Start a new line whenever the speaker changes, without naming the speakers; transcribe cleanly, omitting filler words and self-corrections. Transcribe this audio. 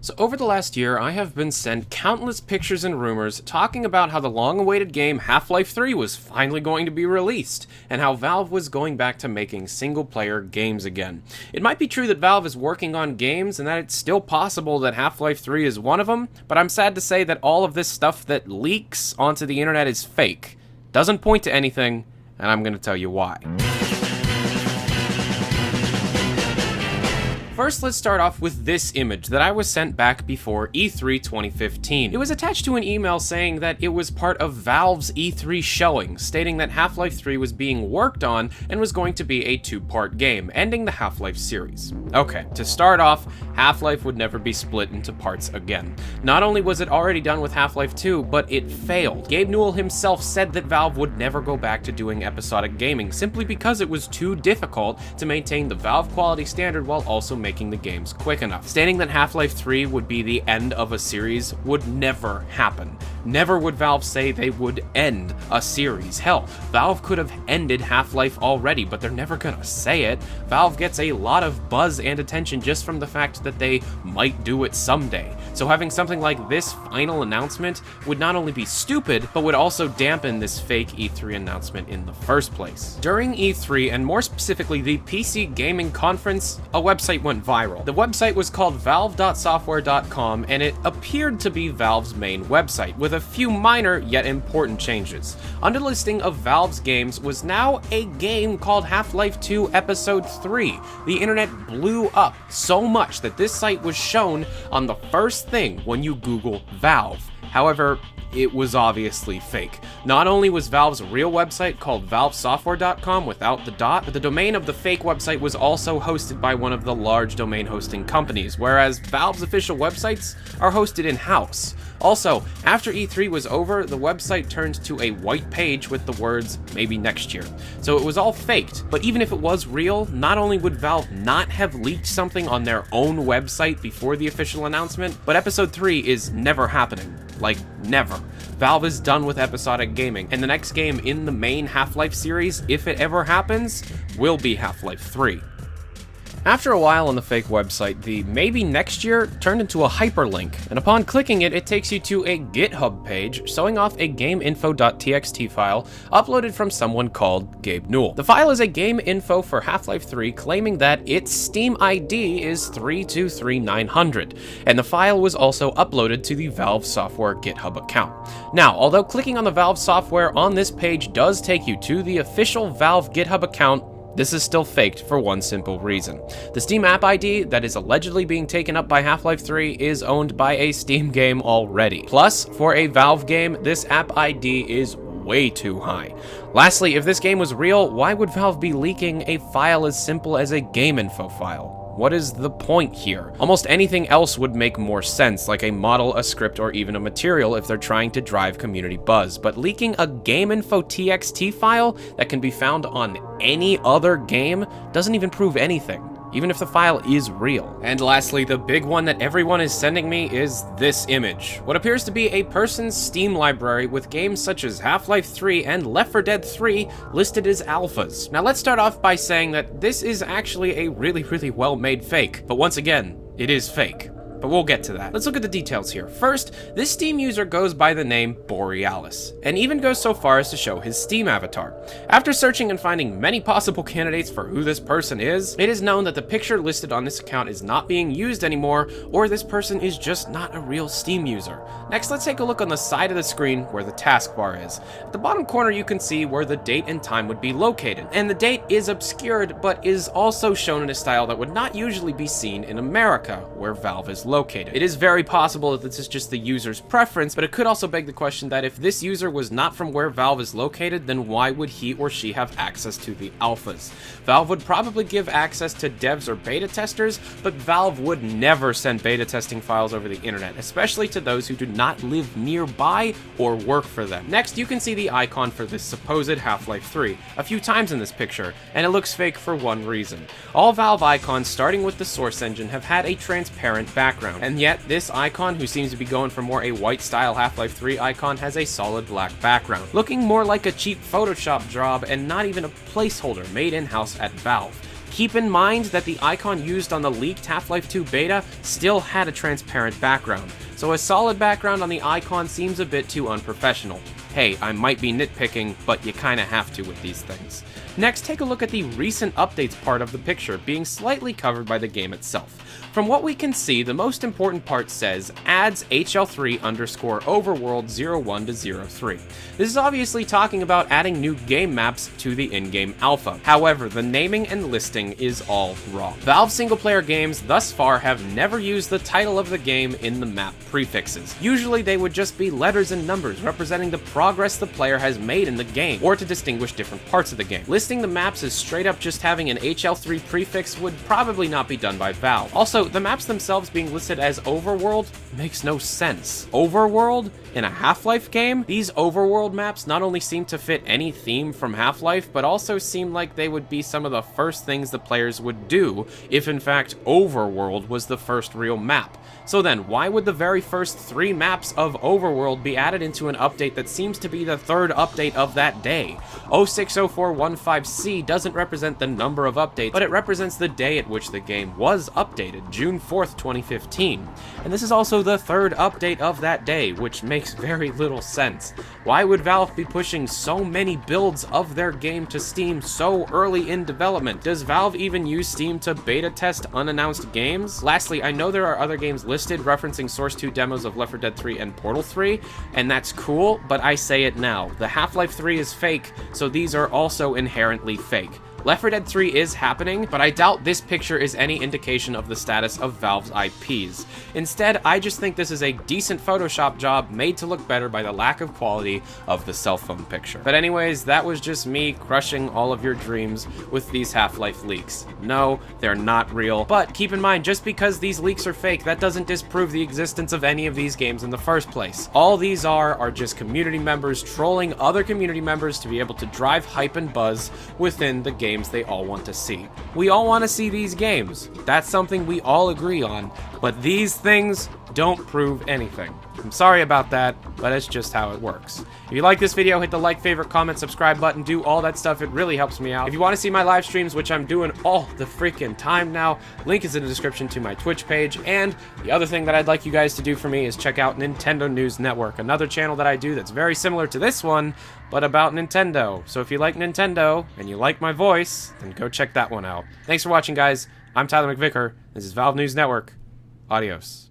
So over the last year, I have been sent countless pictures and rumors talking about how the long-awaited game Half-Life 3 was finally going to be released, and how Valve was going back to making single-player games again. It might be true that Valve is working on games, and that it's still possible that Half-Life 3 is one of them, but I'm sad to say that all of this stuff that leaks onto the internet is fake. Doesn't point to anything, and I'm gonna tell you why. First, let's start off with this image that I was sent back before E3 2015. It was attached to an email saying that it was part of Valve's E3 showing, stating that Half-Life 3 was being worked on and was going to be a two-part game, ending the Half-Life series. Okay, to start off, Half-Life would never be split into parts again. Not only was it already done with Half-Life 2, but it failed. Gabe Newell himself said that Valve would never go back to doing episodic gaming, simply because it was too difficult to maintain the Valve quality standard while also making the games quick enough. Stating that Half-Life 3 would be the end of a series would never happen. Never would Valve say they would end a series. Hell, Valve could have ended Half-Life already, but they're never gonna say it. Valve gets a lot of buzz and attention just from the fact that they might do it someday. So having something like this final announcement would not only be stupid, but would also dampen this fake E3 announcement in the first place. During E3, and more specifically the PC Gaming Conference, a website went viral. The website was called valve.software.com, and it appeared to be Valve's main website, with a few minor yet important changes. Under the listing of Valve's games was now a game called Half-Life 2 Episode 3. The internet blew up so much that this site was shown on the first thing when you Google Valve. However, it was obviously fake. Not only was Valve's real website called valvesoftware.com without the dot, but the domain of the fake website was also hosted by one of the large domain hosting companies, whereas Valve's official websites are hosted in-house. Also, after E3 was over, the website turned to a white page with the words, "maybe next year." So it was all faked, but even if it was real, not only would Valve not have leaked something on their own website before the official announcement, but Episode 3 is never happening. Like, never. Valve is done with episodic gaming, and the next game in the main Half-Life series, if it ever happens, will be Half-Life 3. After a while on the fake website, the "maybe next year" turned into a hyperlink, and upon clicking it, it takes you to a GitHub page showing off a gameinfo.txt file uploaded from someone called Gabe Newell. The file is a game info for Half-Life 3 claiming that its Steam ID is 323900, and the file was also uploaded to the Valve Software GitHub account. Now, although clicking on the Valve Software on this page does take you to the official Valve GitHub account, this is still faked for one simple reason. The Steam app ID that is allegedly being taken up by Half-Life 3 is owned by a Steam game already. Plus, for a Valve game, this app ID is way too high. Lastly, if this game was real, why would Valve be leaking a file as simple as a game info file? What is the point here? Almost anything else would make more sense, like a model, a script, or even a material if they're trying to drive community buzz. But leaking a gameinfo.txt file that can be found on any other game doesn't even prove anything, even if the file is real. And lastly, the big one that everyone is sending me is this image. What appears to be a person's Steam library with games such as Half-Life 3 and Left 4 Dead 3 listed as alphas. Now let's start off by saying that this is actually a really well-made fake, but once again, it is fake. But we'll get to that. Let's look at the details here. First, this Steam user goes by the name Borealis, and even goes so far as to show his Steam avatar. After searching and finding many possible candidates for who this person is, it is known that the picture listed on this account is not being used anymore, or this person is just not a real Steam user. Next, let's take a look on the side of the screen where the taskbar is. At the bottom corner, you can see where the date and time would be located, and the date is obscured, but is also shown in a style that would not usually be seen in America, where Valve is located. It is very possible that this is just the user's preference, but it could also beg the question that if this user was not from where Valve is located, then why would he or she have access to the alphas? Valve would probably give access to devs or beta testers, but Valve would never send beta testing files over the internet, especially to those who do not live nearby or work for them. Next, you can see the icon for this supposed Half-Life 3 a few times in this picture, and it looks fake for one reason. All Valve icons, starting with the source engine, have had a transparent background, and yet this icon, who seems to be going for more a white style Half-Life 3 icon, has a solid black background, looking more like a cheap Photoshop job and not even a placeholder made in-house at Valve. Keep in mind that the icon used on the leaked Half-Life 2 beta still had a transparent background, so a solid background on the icon seems a bit too unprofessional. Hey, I might be nitpicking, but you kinda have to with these things. Next, take a look at the recent updates part of the picture, being slightly covered by the game itself. From what we can see, the most important part says, adds HL3_overworld 01 to 03. This is obviously talking about adding new game maps to the in-game alpha. However, the naming and listing is all wrong. Valve single-player games thus far have never used the title of the game in the map prefixes. Usually they would just be letters and numbers representing the progress the player has made in the game, or to distinguish different parts of the game. Listing the maps as straight up just having an HL3 prefix would probably not be done by Valve. Also, the maps themselves being listed as overworld makes no sense. Overworld? In a Half-Life game? These overworld maps not only seem to fit any theme from Half-Life, but also seem like they would be some of the first things the players would do if in fact Overworld was the first real map. So then, why would the very first 3 maps of Overworld be added into an update that seems to be the 3rd update of that day? 060415C doesn't represent the number of updates, but it represents the day at which the game was updated, June 4th, 2015. And this is also the 3rd update of that day, which makes very little sense. Why would Valve be pushing so many builds of their game to Steam so early in development? Does Valve even use Steam to beta test unannounced games? Lastly, I know there are other games listed referencing Source 2 demos of Left 4 Dead 3 and Portal 3, and that's cool, but I say it now. The Half-Life 3 is fake, so these are also inherently fake. Left 4 Dead 3 is happening, but I doubt this picture is any indication of the status of Valve's IPs. Instead, I just think this is a decent Photoshop job made to look better by the lack of quality of the cell phone picture. But anyways, that was just me crushing all of your dreams with these Half-Life leaks. No, they're not real, but keep in mind, just because these leaks are fake, that doesn't disprove the existence of any of these games in the first place. All these are just community members trolling other community members to be able to drive hype and buzz within the games they all want to see. We all want to see these games. That's something we all agree on, but these things don't prove anything. I'm sorry about that, but it's just how it works. If you like this video, hit the like, favorite, comment, subscribe button, do all that stuff. It really helps me out. If you want to see my live streams, which I'm doing all the freaking time now, link is in the description to my Twitch page. And the other thing that I'd like you guys to do for me is check out Nintendo News Network, another channel that I do that's very similar to this one, but about Nintendo. So if you like Nintendo and you like my voice, then go check that one out. Thanks for watching, guys. I'm Tyler McVicker. This is Valve News Network. Adios.